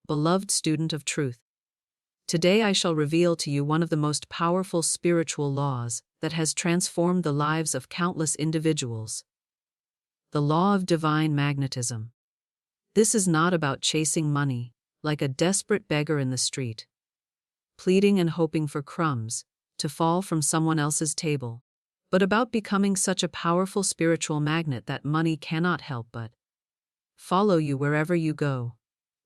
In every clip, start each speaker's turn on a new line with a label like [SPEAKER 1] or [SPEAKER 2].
[SPEAKER 1] beloved student of truth. Today I shall reveal to you one of the most powerful spiritual laws that has transformed the lives of countless individuals. The law of divine magnetism. This is not about chasing money, like a desperate beggar in the street, pleading and hoping for crumbs to fall from someone else's table, but about becoming such a powerful spiritual magnet that money cannot help but follow you wherever you go,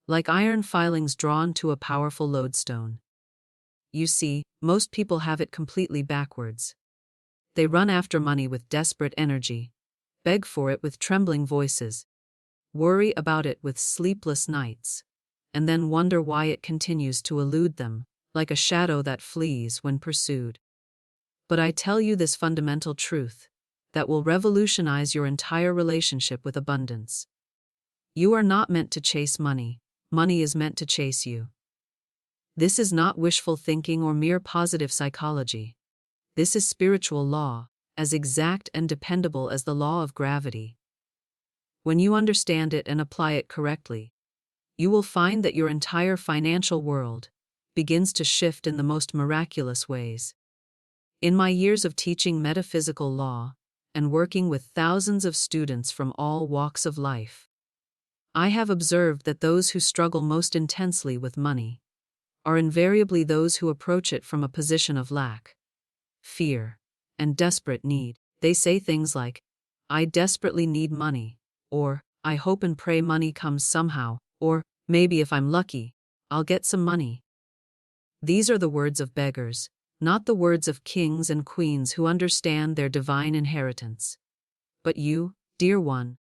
[SPEAKER 1] like iron filings drawn to a powerful lodestone. You see, most people have it completely backwards. They run after money with desperate energy, beg for it with trembling voices, worry about it with sleepless nights, and then wonder why it continues to elude them, like a shadow that flees when pursued. But I tell you this fundamental truth that will revolutionize your entire relationship with abundance. You are not meant to chase money, money is meant to chase you. This is not wishful thinking or mere positive psychology. This is spiritual law, as exact and dependable as the law of gravity. When you understand it and apply it correctly, you will find that your entire financial world begins to shift in the most miraculous ways. In my years of teaching metaphysical law and working with thousands of students from all walks of life, I have observed that those who struggle most intensely with money are invariably those who approach it from a position of lack, fear, and desperate need. They say things like, "I desperately need money," or "I hope and pray money comes somehow," or "maybe if I'm lucky, I'll get some money." These are the words of beggars, not the words of kings and queens who understand their divine inheritance. But you, dear one,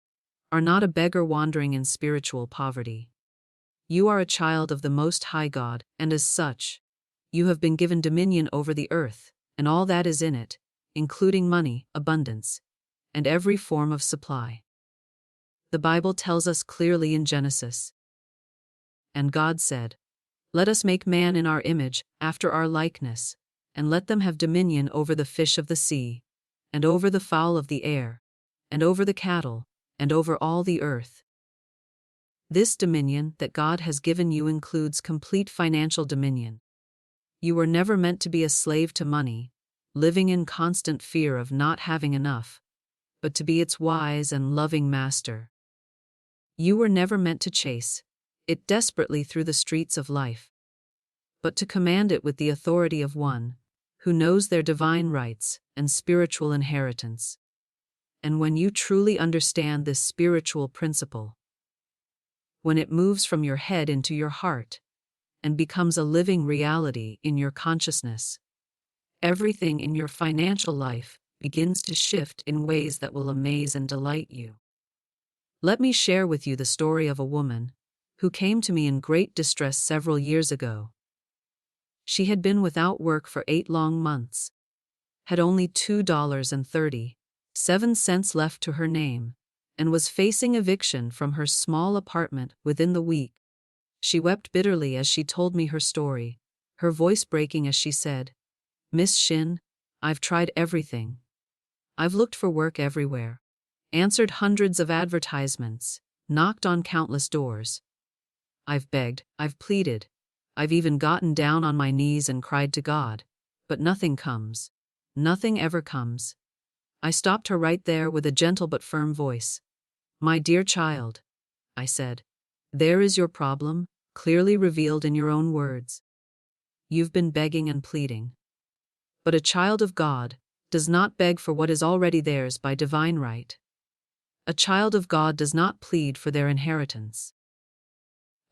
[SPEAKER 1] are not a beggar wandering in spiritual poverty. You are a child of the Most High God, and as such, you have been given dominion over the earth, and all that is in it, including money, abundance, and every form of supply. The Bible tells us clearly in Genesis, "And God said, Let us make man in our image, after our likeness, and let them have dominion over the fish of the sea, and over the fowl of the air, and over the cattle, and over all the earth." This dominion that God has given you includes complete financial dominion. You were never meant to be a slave to money, living in constant fear of not having enough, but to be its wise and loving master. You were never meant to chase it desperately through the streets of life, but to command it with the authority of one who knows their divine rights and spiritual inheritance. And when you truly understand this spiritual principle, when it moves from your head into your heart and becomes a living reality in your consciousness, everything in your financial life begins to shift in ways that will amaze and delight you. Let me share with you the story of a woman who came to me in great distress several years ago. She had been without work for 8 long months, had only $2.37 left to her name, and was facing eviction from her small apartment within the week. She wept bitterly as she told me her story, her voice breaking as she said, "Miss Shinn, I've tried everything. I've looked for work everywhere, answered hundreds of advertisements, knocked on countless doors. I've begged, I've pleaded, I've even gotten down on my knees and cried to God, but nothing comes. Nothing ever comes." I stopped her right there with a gentle but firm voice. "My dear child," I said, "there is your problem, clearly revealed in your own words. You've been begging and pleading. But a child of God does not beg for what is already theirs by divine right. A child of God does not plead for their inheritance.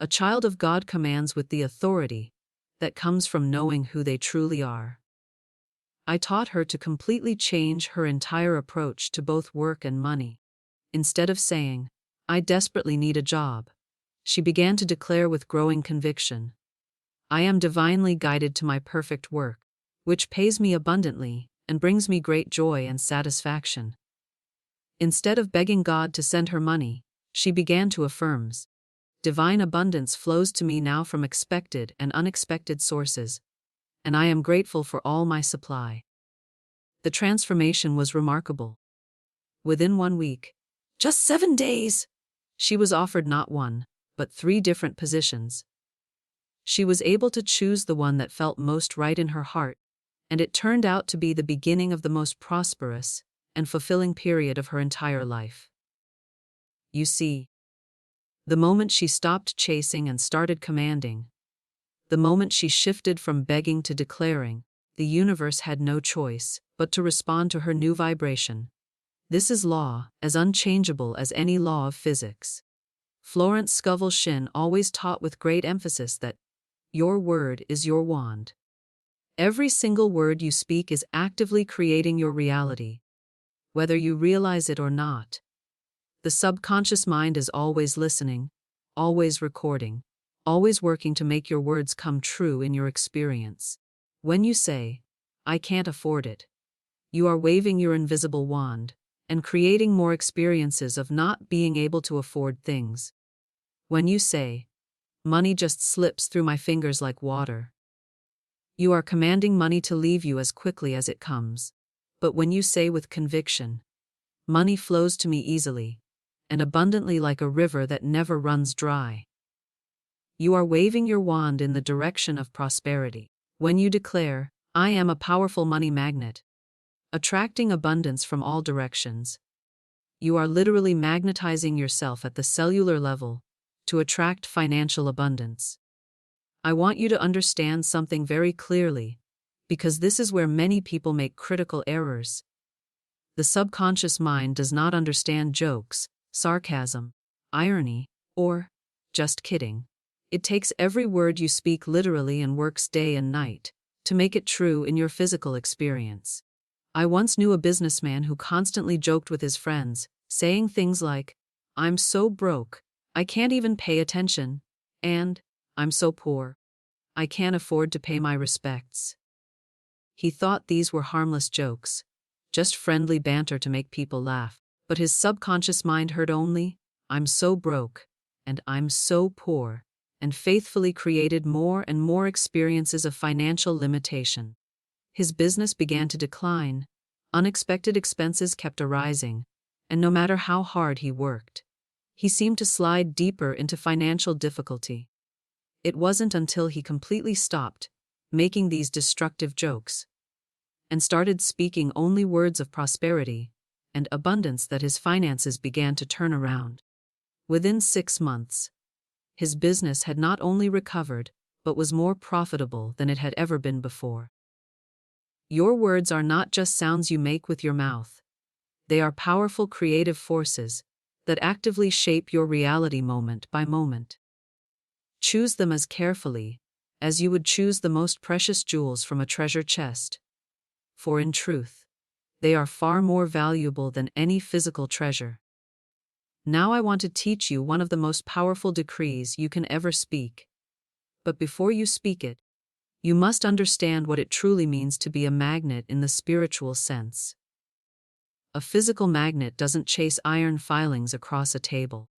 [SPEAKER 1] A child of God commands with the authority that comes from knowing who they truly are." I taught her to completely change her entire approach to both work and money. Instead of saying, "I desperately need a job," she began to declare with growing conviction, "I am divinely guided to my perfect work, which pays me abundantly and brings me great joy and satisfaction." Instead of begging God to send her money, she began to affirm, "Divine abundance flows to me now from expected and unexpected sources, and I am grateful for all my supply." The transformation was remarkable. Within 1 week, just 7 days, she was offered not 1, but 3 different positions, She was able to choose the one that felt most right in her heart, and it turned out to be the beginning of the most prosperous and fulfilling period of her entire life. You see, the moment she stopped chasing and started commanding, the moment she shifted from begging to declaring, the universe had no choice but to respond to her new vibration. This is law, as unchangeable as any law of physics. Florence Scovel Shinn always taught with great emphasis that your word is your wand. Every single word you speak is actively creating your reality, whether you realize it or not. The subconscious mind is always listening, always recording, always working to make your words come true in your experience. When you say, "I can't afford it," you are waving your invisible wand and creating more experiences of not being able to afford things. When you say, "Money just slips through my fingers like water," you are commanding money to leave you as quickly as it comes. But when you say with conviction, "Money flows to me easily and abundantly like a river that never runs dry," you are waving your wand in the direction of prosperity. When you declare, "I am a powerful money magnet," attracting abundance from all directions, you are literally magnetizing yourself at the cellular level to attract financial abundance. I want you to understand something very clearly, because this is where many people make critical errors. The subconscious mind does not understand jokes, sarcasm, irony, or "just kidding." It takes every word you speak literally and works day and night to make it true in your physical experience. I once knew a businessman who constantly joked with his friends, saying things like, "I'm so broke, I can't even pay attention," and "I'm so poor, I can't afford to pay my respects." He thought these were harmless jokes, just friendly banter to make people laugh, but his subconscious mind heard only, "I'm so broke," and "I'm so poor," and faithfully created more and more experiences of financial limitation. His business began to decline, unexpected expenses kept arising, and no matter how hard he worked, he seemed to slide deeper into financial difficulty. It wasn't until he completely stopped making these destructive jokes and started speaking only words of prosperity and abundance that his finances began to turn around. Within 6 months, his business had not only recovered, but was more profitable than it had ever been before. Your words are not just sounds you make with your mouth. They are powerful creative forces that actively shape your reality moment by moment. Choose them as carefully as you would choose the most precious jewels from a treasure chest. For in truth, they are far more valuable than any physical treasure. Now I want to teach you one of the most powerful decrees you can ever speak. But before you speak it, you must understand what it truly means to be a magnet in the spiritual sense. A physical magnet doesn't chase iron filings across a table.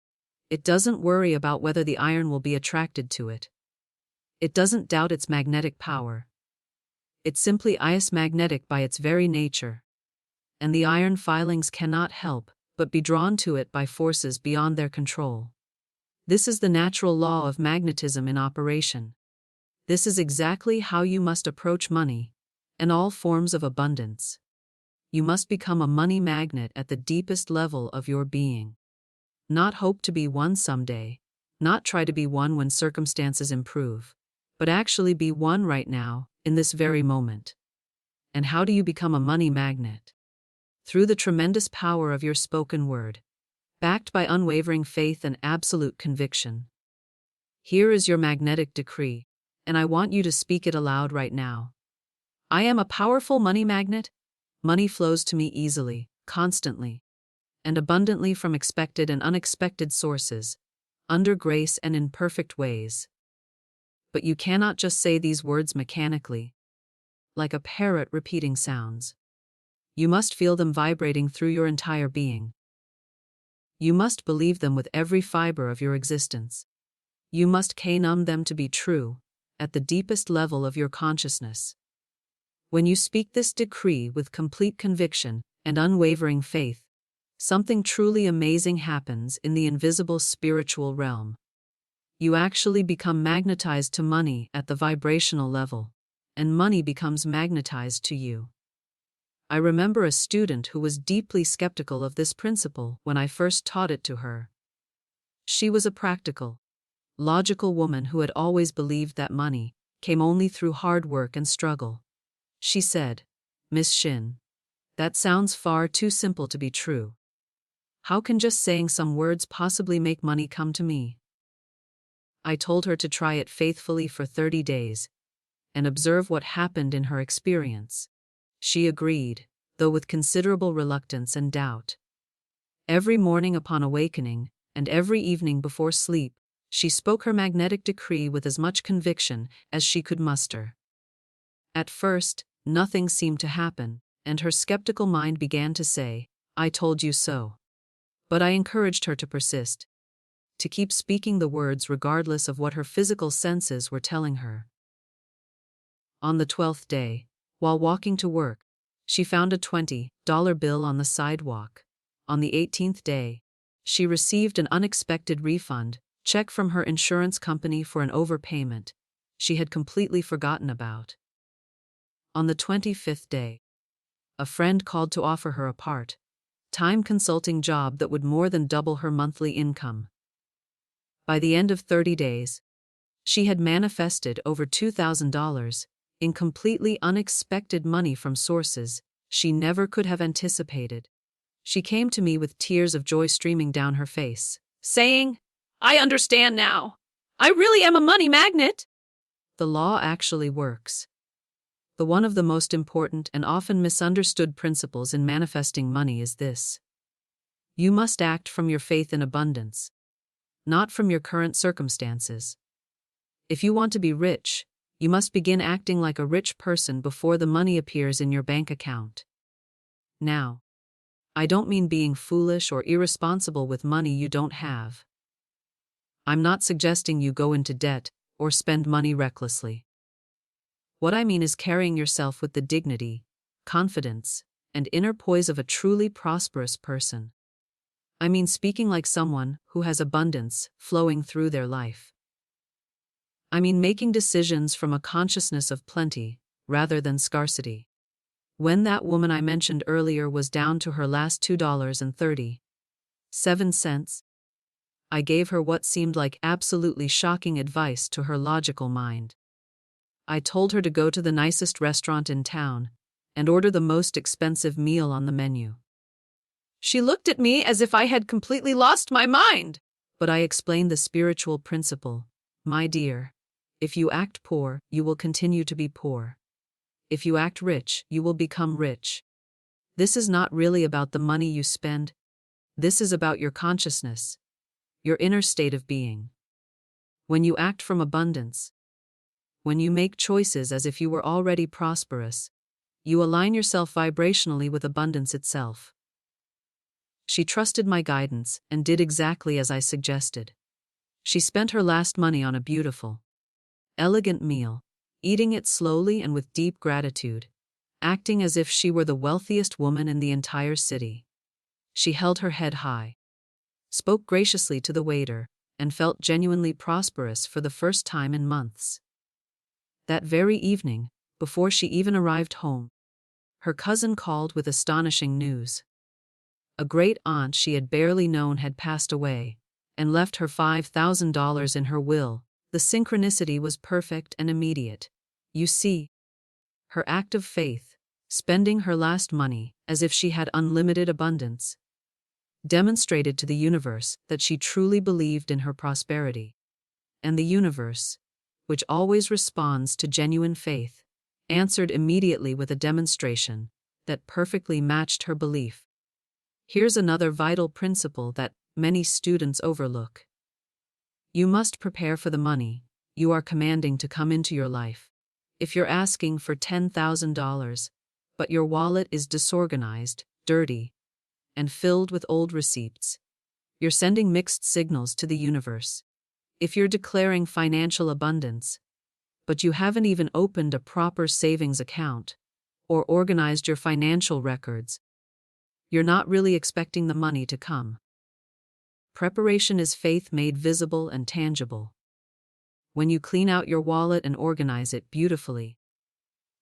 [SPEAKER 1] It doesn't worry about whether the iron will be attracted to it. It doesn't doubt its magnetic power. It's simply magnetic by its very nature, and the iron filings cannot help but be drawn to it by forces beyond their control. This is the natural law of magnetism in operation. This is exactly how you must approach money and all forms of abundance. You must become a money magnet at the deepest level of your being. Not hope to be one someday, not try to be one when circumstances improve, but actually be one right now, in this very moment. And how do you become a money magnet? Through the tremendous power of your spoken word, backed by unwavering faith and absolute conviction. Here is your magnetic decree, and I want you to speak it aloud right now. I am a powerful money magnet. Money flows to me easily, constantly, and abundantly from expected and unexpected sources, under grace and in perfect ways. But you cannot just say these words mechanically, like a parrot repeating sounds. You must feel them vibrating through your entire being. You must believe them with every fiber of your existence. You must numb them to be true, at the deepest level of your consciousness. When you speak this decree with complete conviction and unwavering faith, something truly amazing happens in the invisible spiritual realm. You actually become magnetized to money at the vibrational level, and money becomes magnetized to you. I remember a student who was deeply skeptical of this principle when I first taught it to her. She was a practical, logical woman who had always believed that money came only through hard work and struggle. She said, "Miss Shinn, that sounds far too simple to be true. How can just saying some words possibly make money come to me?" I told her to try it faithfully for 30 days and observe what happened in her experience. She agreed, though with considerable reluctance and doubt. Every morning upon awakening, and every evening before sleep, she spoke her magnetic decree with as much conviction as she could muster. At first, nothing seemed to happen, and her skeptical mind began to say, "I told you so." But I encouraged her to persist, to keep speaking the words regardless of what her physical senses were telling her. On the 12th day, while walking to work, she found a $20 bill on the sidewalk. On the 18th day, she received an unexpected refund check from her insurance company for an overpayment she had completely forgotten about. On the 25th day, a friend called to offer her a part-time consulting job that would more than double her monthly income. By the end of 30 days, she had manifested over $2,000 in completely unexpected money from sources she never could have anticipated. She came to me with tears of joy streaming down her face, saying, "I understand now. I really am a money magnet." The law actually works. One of the most important and often misunderstood principles in manifesting money is this: you must act from your faith in abundance, not from your current circumstances. If you want to be rich, you must begin acting like a rich person before the money appears in your bank account. Now, I don't mean being foolish or irresponsible with money you don't have. I'm not suggesting you go into debt or spend money recklessly. What I mean is carrying yourself with the dignity, confidence, and inner poise of a truly prosperous person. I mean speaking like someone who has abundance flowing through their life. I mean making decisions from a consciousness of plenty rather than scarcity. When that woman I mentioned earlier was down to her last $2.37, I gave her what seemed like absolutely shocking advice to her logical mind. I told her to go to the nicest restaurant in town and order the most expensive meal on the menu. She looked at me as if I had completely lost my mind. But I explained the spiritual principle. My dear, if you act poor, you will continue to be poor. If you act rich, you will become rich. This is not really about the money you spend. This is about your consciousness, your inner state of being. When you act from abundance, when you make choices as if you were already prosperous, you align yourself vibrationally with abundance itself. She trusted my guidance and did exactly as I suggested. She spent her last money on a beautiful, elegant meal, eating it slowly and with deep gratitude, acting as if she were the wealthiest woman in the entire city. She held her head high, spoke graciously to the waiter, and felt genuinely prosperous for the first time in months. That very evening, before she even arrived home, her cousin called with astonishing news. A great aunt she had barely known had passed away and left her $5,000 in her will. The synchronicity was perfect and immediate. You see, her act of faith, spending her last money as if she had unlimited abundance, demonstrated to the universe that she truly believed in her prosperity. And the universe, which always responds to genuine faith, answered immediately with a demonstration that perfectly matched her belief. Here's another vital principle that many students overlook. You must prepare for the money you are commanding to come into your life. If you're asking for $10,000, but your wallet is disorganized, dirty, and filled with old receipts, you're sending mixed signals to the universe. If you're declaring financial abundance, but you haven't even opened a proper savings account or organized your financial records, you're not really expecting the money to come. Preparation is faith made visible and tangible. when you clean out your wallet and organize it beautifully,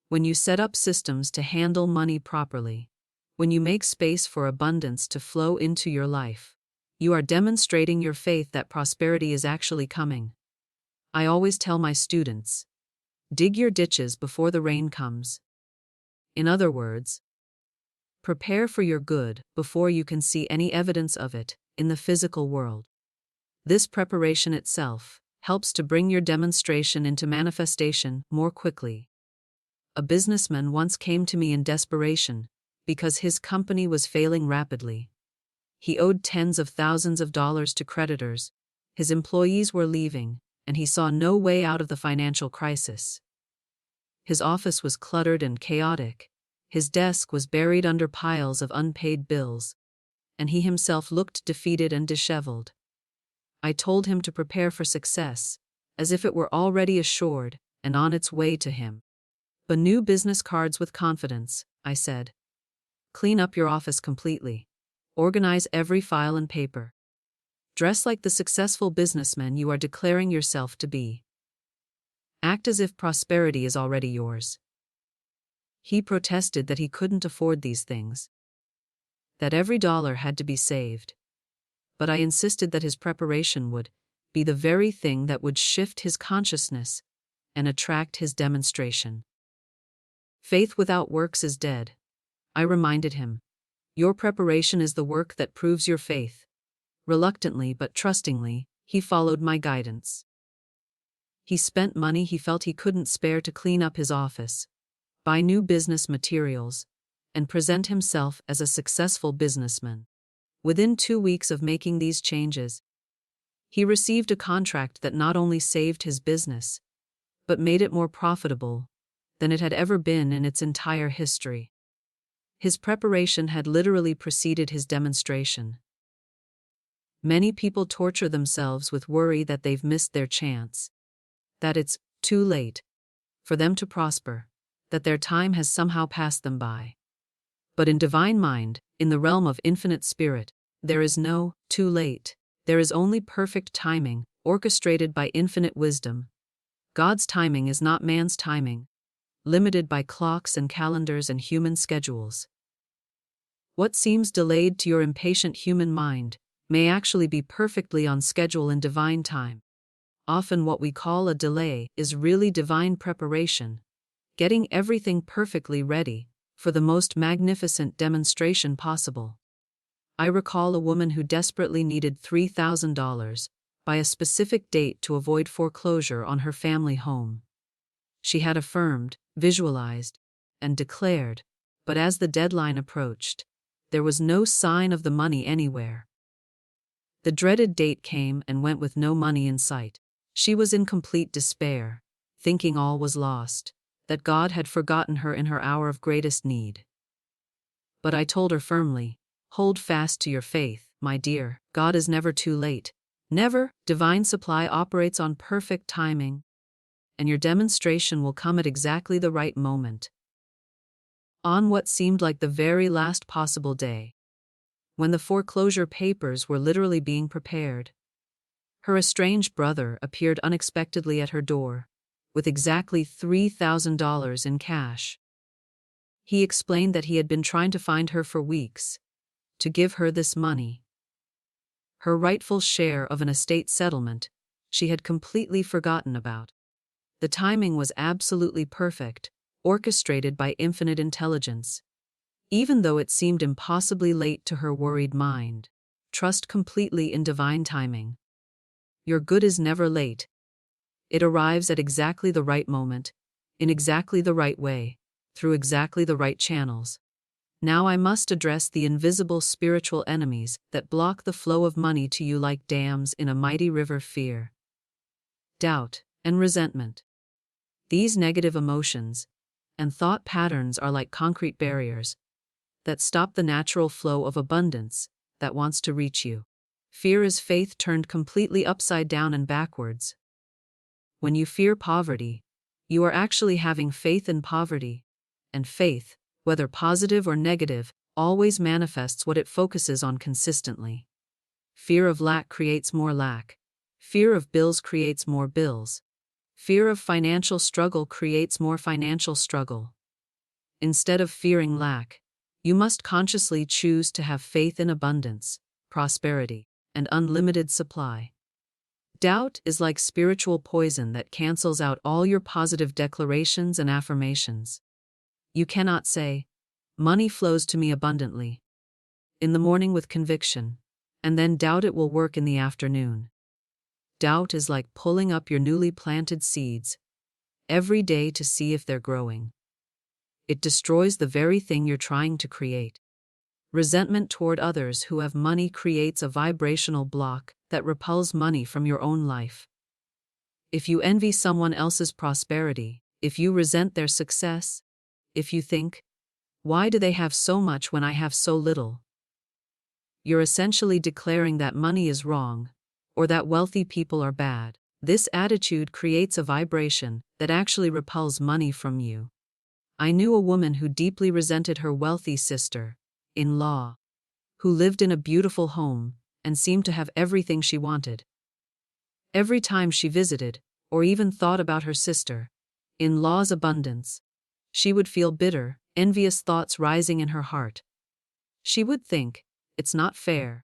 [SPEAKER 1] when you set up systems to handle money properly, when you make space for abundance to flow into your life, you are demonstrating your faith that prosperity is actually coming. I always tell my students, dig your ditches before the rain comes. In other words, prepare for your good before you can see any evidence of it in the physical world. This preparation itself helps to bring your demonstration into manifestation more quickly. A businessman once came to me in desperation because his company was failing rapidly. He owed tens of thousands of dollars to creditors, his employees were leaving, and he saw no way out of the financial crisis. His office was cluttered and chaotic, his desk was buried under piles of unpaid bills, and he himself looked defeated and disheveled. I told him to prepare for success, as if it were already assured and on its way to him. But new business cards with confidence, I said. Clean up your office completely. Organize every file and paper. Dress like the successful businessman you are declaring yourself to be. Act as if prosperity is already yours. He protested that he couldn't afford these things, that every dollar had to be saved. But I insisted that his preparation would be the very thing that would shift his consciousness and attract his demonstration. Faith without works is dead, I reminded him. Your preparation is the work that proves your faith. Reluctantly but trustingly, he followed my guidance. He spent money he felt he couldn't spare to clean up his office, buy new business materials, and present himself as a successful businessman. Within 2 weeks of making these changes, he received a contract that not only saved his business, but made it more profitable than it had ever been in its entire history. His preparation had literally preceded his demonstration. Many people torture themselves with worry that they've missed their chance, that it's too late for them to prosper, that their time has somehow passed them by. But in divine mind, in the realm of infinite spirit, there is no too late. There is only perfect timing, orchestrated by infinite wisdom. God's timing is not man's timing, limited by clocks and calendars and human schedules. What seems delayed to your impatient human mind may actually be perfectly on schedule in divine time. Often what we call a delay is really divine preparation, getting everything perfectly ready for the most magnificent demonstration possible. I recall a woman who desperately needed $3,000 by a specific date to avoid foreclosure on her family home. She had affirmed, visualized, and declared, but as the deadline approached, there was no sign of the money anywhere. The dreaded date came and went with no money in sight. She was in complete despair, thinking all was lost, that God had forgotten her in her hour of greatest need. But I told her firmly, hold fast to your faith, my dear. God is never too late. Never. Divine supply operates on perfect timing, and your demonstration will come at exactly the right moment. On what seemed like the very last possible day, when the foreclosure papers were literally being prepared, her estranged brother appeared unexpectedly at her door, with exactly $3,000 in cash. He explained that he had been trying to find her for weeks, to give her this money, her rightful share of an estate settlement she had completely forgotten about. The timing was absolutely perfect, orchestrated by infinite intelligence. Even though it seemed impossibly late to her worried mind, trust completely in divine timing. Your good is never late. It arrives at exactly the right moment, in exactly the right way, through exactly the right channels. Now I must address the invisible spiritual enemies that block the flow of money to you like dams in a mighty river: fear, doubt, and resentment. These negative emotions and thought patterns are like concrete barriers that stop the natural flow of abundance that wants to reach you. Fear is faith turned completely upside down and backwards. When you fear poverty, you are actually having faith in poverty, and faith, whether positive or negative, always manifests what it focuses on consistently. Fear of lack creates more lack. Fear of bills creates more bills. Fear of financial struggle creates more financial struggle. Instead of fearing lack, you must consciously choose to have faith in abundance, prosperity, and unlimited supply. Doubt is like spiritual poison that cancels out all your positive declarations and affirmations. You cannot say, "Money flows to me abundantly," in the morning with conviction, and then doubt it will work in the afternoon. Doubt is like pulling up your newly planted seeds every day to see if they're growing. It destroys the very thing you're trying to create. Resentment toward others who have money creates a vibrational block that repels money from your own life. If you envy someone else's prosperity, if you resent their success, if you think, "Why do they have so much when I have so little?" you're essentially declaring that money is wrong, or that wealthy people are bad. This attitude creates a vibration that actually repels money from you. I knew a woman who deeply resented her wealthy sister-in-law, who lived in a beautiful home and seemed to have everything she wanted. Every time she visited, or even thought about her sister-in-law's abundance, she would feel bitter, envious thoughts rising in her heart. She would think, "It's not fair.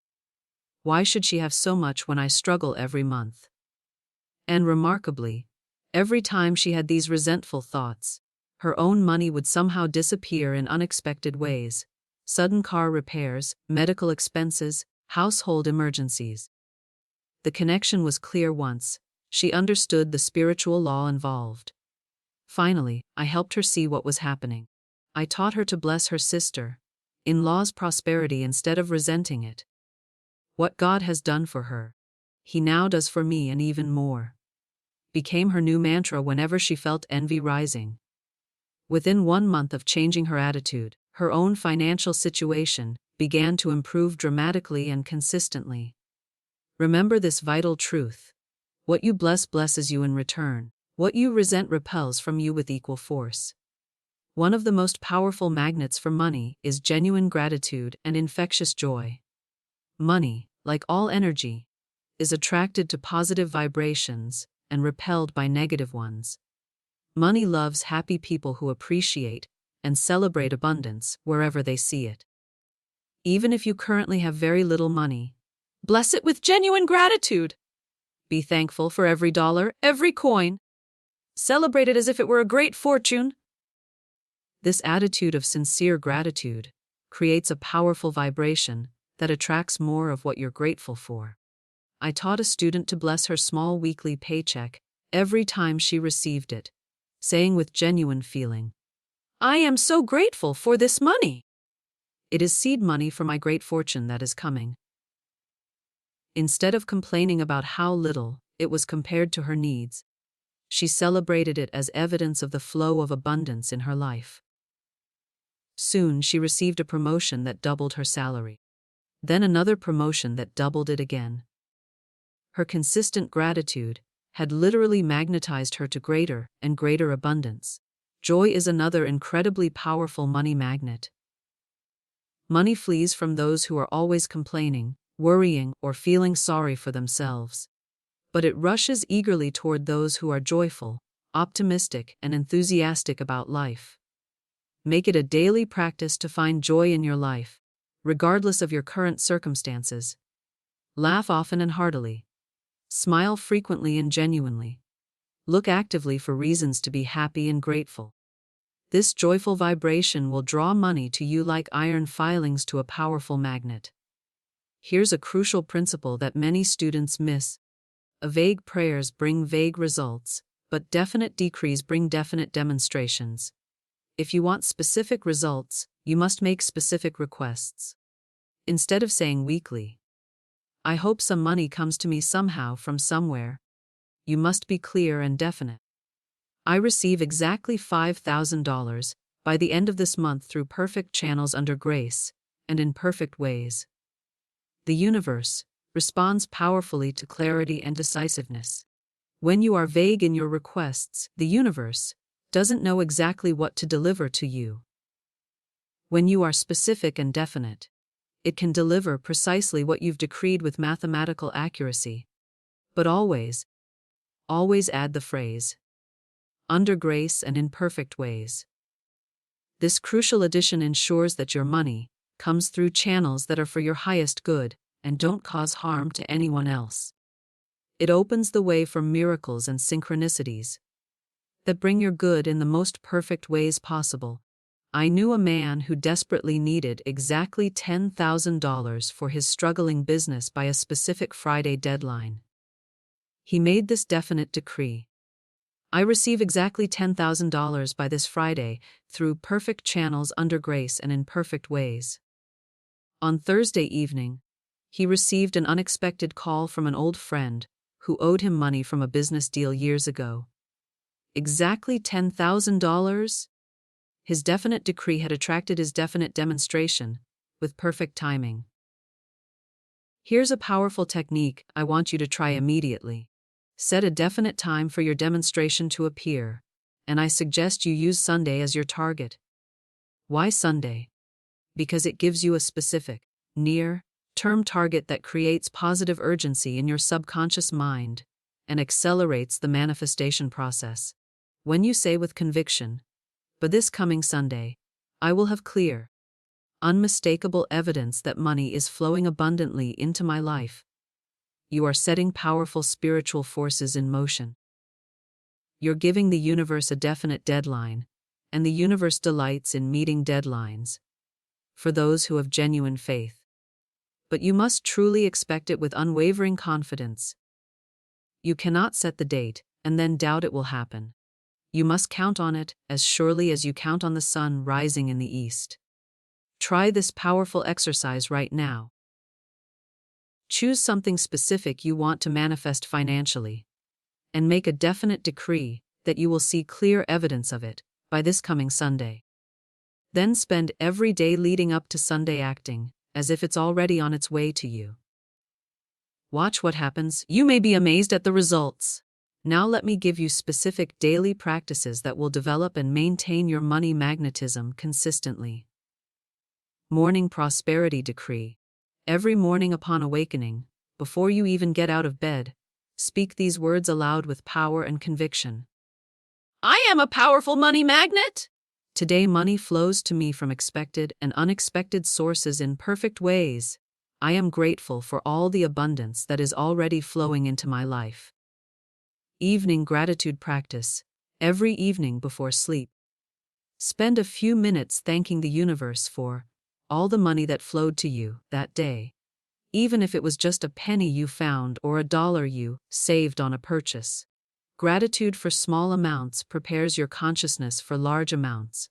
[SPEAKER 1] Why should she have so much when I struggle every month?" And remarkably, every time she had these resentful thoughts, her own money would somehow disappear in unexpected ways: sudden car repairs, medical expenses, household emergencies. The connection was clear once she understood the spiritual law involved. Finally, I helped her see what was happening. I taught her to bless her sister-in-law's prosperity instead of resenting it. What God has done for her, He now does for me and even more, became her new mantra whenever she felt envy rising. Within 1 month of changing her attitude, her own financial situation began to improve dramatically and consistently. Remember this vital truth: what you bless blesses you in return. What you resent repels from you with equal force. One of the most powerful magnets for money is genuine gratitude and infectious joy. Money, like all energy, is attracted to positive vibrations and repelled by negative ones. Money loves happy people who appreciate and celebrate abundance wherever they see it. Even if you currently have very little money, bless it with genuine gratitude. Be thankful for every dollar, every coin. Celebrate it as if it were a great fortune. This attitude of sincere gratitude creates a powerful vibration that attracts more of what you're grateful for. I taught a student to bless her small weekly paycheck every time she received it, saying with genuine feeling, "I am so grateful for this money. It is seed money for my great fortune that is coming." Instead of complaining about how little it was compared to her needs, she celebrated it as evidence of the flow of abundance in her life. Soon she received a promotion that doubled her salary. Then another promotion that doubled it again. Her consistent gratitude had literally magnetized her to greater and greater abundance. Joy is another incredibly powerful money magnet. Money flees from those who are always complaining, worrying, or feeling sorry for themselves. But it rushes eagerly toward those who are joyful, optimistic, and enthusiastic about life. Make it a daily practice to find joy in your life, regardless of your current circumstances. Laugh often and heartily. Smile frequently and genuinely. Look actively for reasons to be happy and grateful. This joyful vibration will draw money to you like iron filings to a powerful magnet. Here's a crucial principle that many students miss. Vague prayers bring vague results, but definite decrees bring definite demonstrations. If you want specific results, you must make specific requests. Instead of saying weekly, "I hope some money comes to me somehow from somewhere," you must be clear and definite. "I receive exactly $5,000 by the end of this month through perfect channels under grace and in perfect ways." The universe responds powerfully to clarity and decisiveness. When you are vague in your requests, the universe doesn't know exactly what to deliver to you. When you are specific and definite, it can deliver precisely what you've decreed with mathematical accuracy. But always add the phrase, under grace and in perfect ways. This crucial addition ensures that your money comes through channels that are for your highest good and don't cause harm to anyone else. It opens the way for miracles and synchronicities that bring your good in the most perfect ways possible. I knew a man who desperately needed exactly $10,000 for his struggling business by a specific Friday deadline. He made this definite decree: I receive exactly $10,000 by this Friday, through perfect channels under grace and in perfect ways. On Thursday evening, he received an unexpected call from an old friend who owed him money from a business deal years ago. Exactly $10,000? His definite decree had attracted his definite demonstration, with perfect timing. Here's a powerful technique I want you to try immediately. Set a definite time for your demonstration to appear, and I suggest you use Sunday as your target. Why Sunday? Because it gives you a specific, near-term target that creates positive urgency in your subconscious mind and accelerates the manifestation process. When you say with conviction, "But this coming Sunday, I will have clear, unmistakable evidence that money is flowing abundantly into my life," you are setting powerful spiritual forces in motion. You're giving the universe a definite deadline, and the universe delights in meeting deadlines for those who have genuine faith. But you must truly expect it with unwavering confidence. You cannot set the date and then doubt it will happen. You must count on it as surely as you count on the sun rising in the east. Try this powerful exercise right now. Choose something specific you want to manifest financially, and make a definite decree that you will see clear evidence of it by this coming Sunday. Then spend every day leading up to Sunday acting as if it's already on its way to you. Watch what happens. You may be amazed at the results. Now let me give you specific daily practices that will develop and maintain your money magnetism consistently. Morning Prosperity Decree. Every morning upon awakening, before you even get out of bed, speak these words aloud with power and conviction. I am a powerful money magnet! Today money flows to me from expected and unexpected sources in perfect ways. I am grateful for all the abundance that is already flowing into my life. Evening Gratitude Practice. Every evening before sleep, spend a few minutes thanking the universe for all the money that flowed to you that day, even if it was just a penny you found or a dollar you saved on a purchase. Gratitude for small amounts prepares your consciousness for large amounts.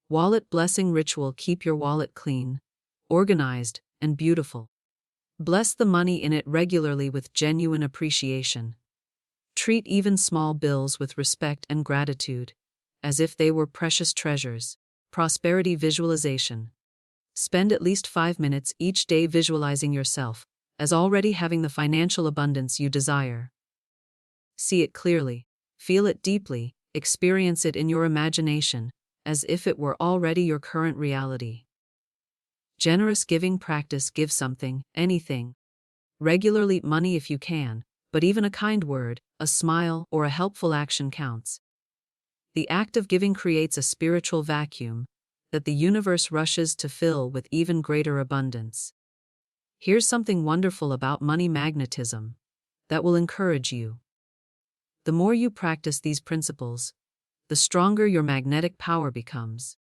[SPEAKER 1] Wallet Blessing Ritual. Keep your wallet clean, organized, and beautiful. Bless the money in it regularly with genuine appreciation. Treat even small bills with respect and gratitude, as if they were precious treasures. Prosperity Visualization. Spend at least 5 minutes each day visualizing yourself as already having the financial abundance you desire. See it clearly, feel it deeply, experience it in your imagination, as if it were already your current reality. Generous Giving Practice. Give something, anything. Regularly, money if you can, but even a kind word, a smile, or a helpful action counts. The act of giving creates a spiritual vacuum that the universe rushes to fill with even greater abundance. Here's something wonderful about money magnetism that will encourage you. The more you practice these principles, the stronger your magnetic power becomes.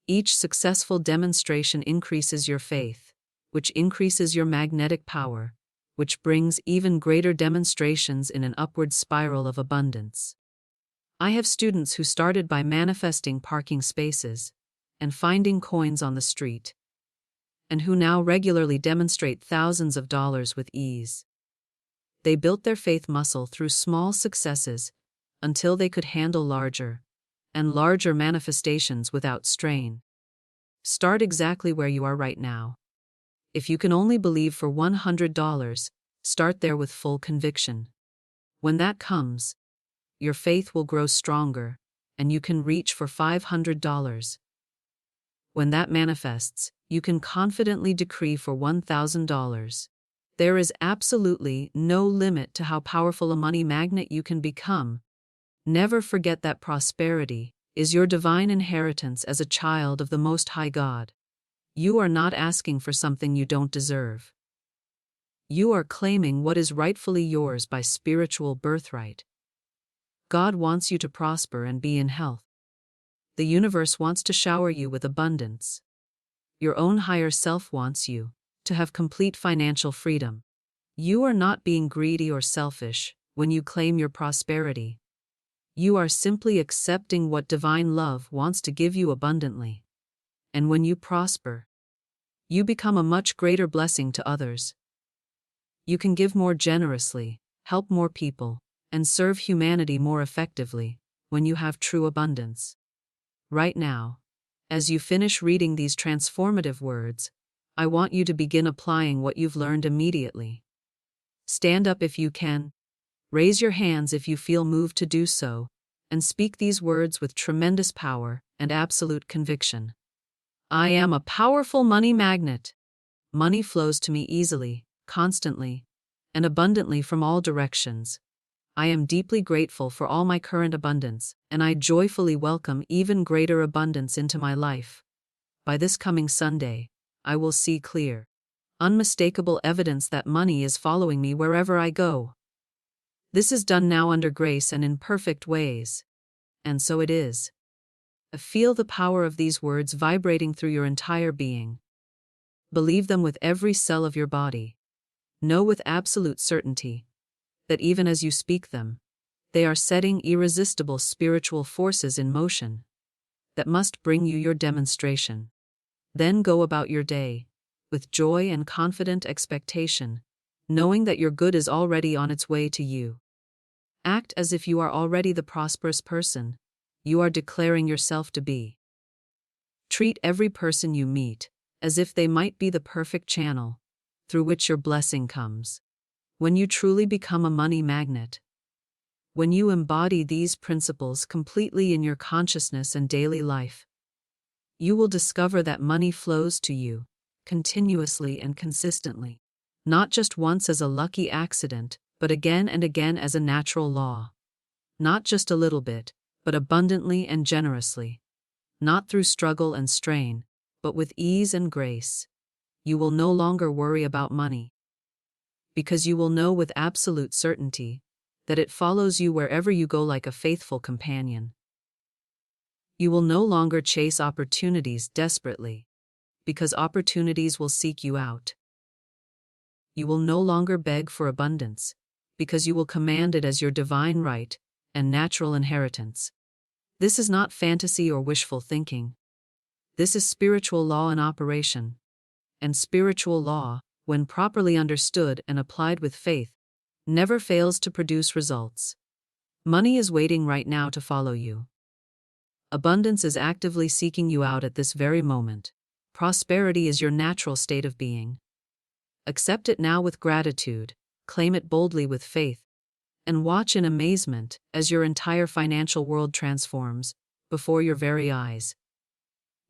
[SPEAKER 1] Each successful demonstration increases your faith, which increases your magnetic power, which brings even greater demonstrations in an upward spiral of abundance. I have students who started by manifesting parking spaces and finding coins on the street, and who now regularly demonstrate thousands of dollars with ease. They built their faith muscle through small successes until they could handle larger and larger manifestations without strain. Start exactly where you are right now. If you can only believe for $100, start there with full conviction. When that comes, your faith will grow stronger, and you can reach for $500. When that manifests, you can confidently decree for $1,000. There is absolutely no limit to how powerful a money magnet you can become Never forget that prosperity is your divine inheritance as a child of the Most High God. You are not asking for something you don't deserve. You are claiming what is rightfully yours by spiritual birthright. God wants you to prosper and be in health. The universe wants to shower you with abundance. Your own higher self wants you to have complete financial freedom. You are not being greedy or selfish when you claim your prosperity. You are simply accepting what divine love wants to give you abundantly. And when you prosper, you become a much greater blessing to others. You can give more generously, help more people, and serve humanity more effectively when you have true abundance. Right now, as you finish reading these transformative words, I want you to begin applying what you've learned immediately. Stand up if you can, raise your hands if you feel moved to do so, and speak these words with tremendous power and absolute conviction. I am a powerful money magnet. Money flows to me easily, constantly, and abundantly from all directions. I am deeply grateful for all my current abundance, and I joyfully welcome even greater abundance into my life. By this coming Sunday, I will see clear, unmistakable evidence that money is following me wherever I go. This is done now under grace and in perfect ways. And so it is. Feel the power of these words vibrating through your entire being. Believe them with every cell of your body. Know with absolute certainty that even as you speak them, they are setting irresistible spiritual forces in motion that must bring you your demonstration. Then go about your day with joy and confident expectation, knowing that your good is already on its way to you. Act as if you are already the prosperous person you are declaring yourself to be. Treat every person you meet as if they might be the perfect channel through which your blessing comes. When you truly become a money magnet, when you embody these principles completely in your consciousness and daily life, you will discover that money flows to you continuously and consistently, not just once as a lucky accident, but again and again as a natural law. Not just a little bit, but abundantly and generously. Not through struggle and strain, but with ease and grace. You will no longer worry about money, because you will know with absolute certainty that it follows you wherever you go like a faithful companion. You will no longer chase opportunities desperately, because opportunities will seek you out. You will no longer beg for abundance, because you will command it as your divine right and natural inheritance. This is not fantasy or wishful thinking. This is spiritual law in operation. And spiritual law, when properly understood and applied with faith, never fails to produce results. Money is waiting right now to follow you. Abundance is actively seeking you out at this very moment. Prosperity is your natural state of being. Accept it now with gratitude, claim it boldly with faith, and watch in amazement as your entire financial world transforms before your very eyes.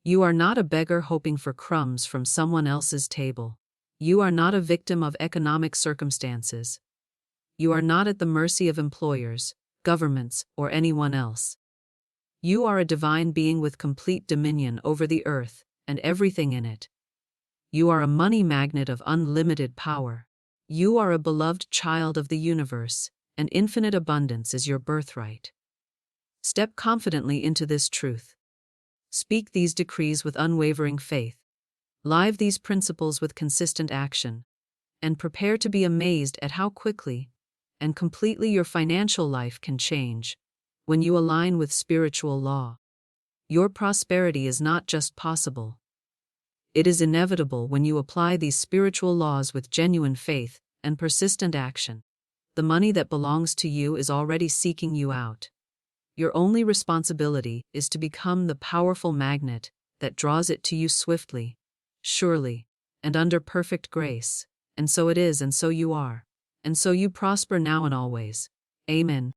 [SPEAKER 1] You are not a beggar hoping for crumbs from someone else's table. You are not a victim of economic circumstances. You are not at the mercy of employers, governments, or anyone else. You are a divine being with complete dominion over the earth and everything in it. You are a money magnet of unlimited power. You are a beloved child of the universe, and infinite abundance is your birthright. Step confidently into this truth. Speak these decrees with unwavering faith. Live these principles with consistent action. And prepare to be amazed at how quickly and completely your financial life can change when you align with spiritual law. Your prosperity is not just possible. It is inevitable when you apply these spiritual laws with genuine faith and persistent action. The money that belongs to you is already seeking you out. Your only responsibility is to become the powerful magnet that draws it to you swiftly, surely, and under perfect grace. And so it is, and so you are. And so you prosper now and always. Amen.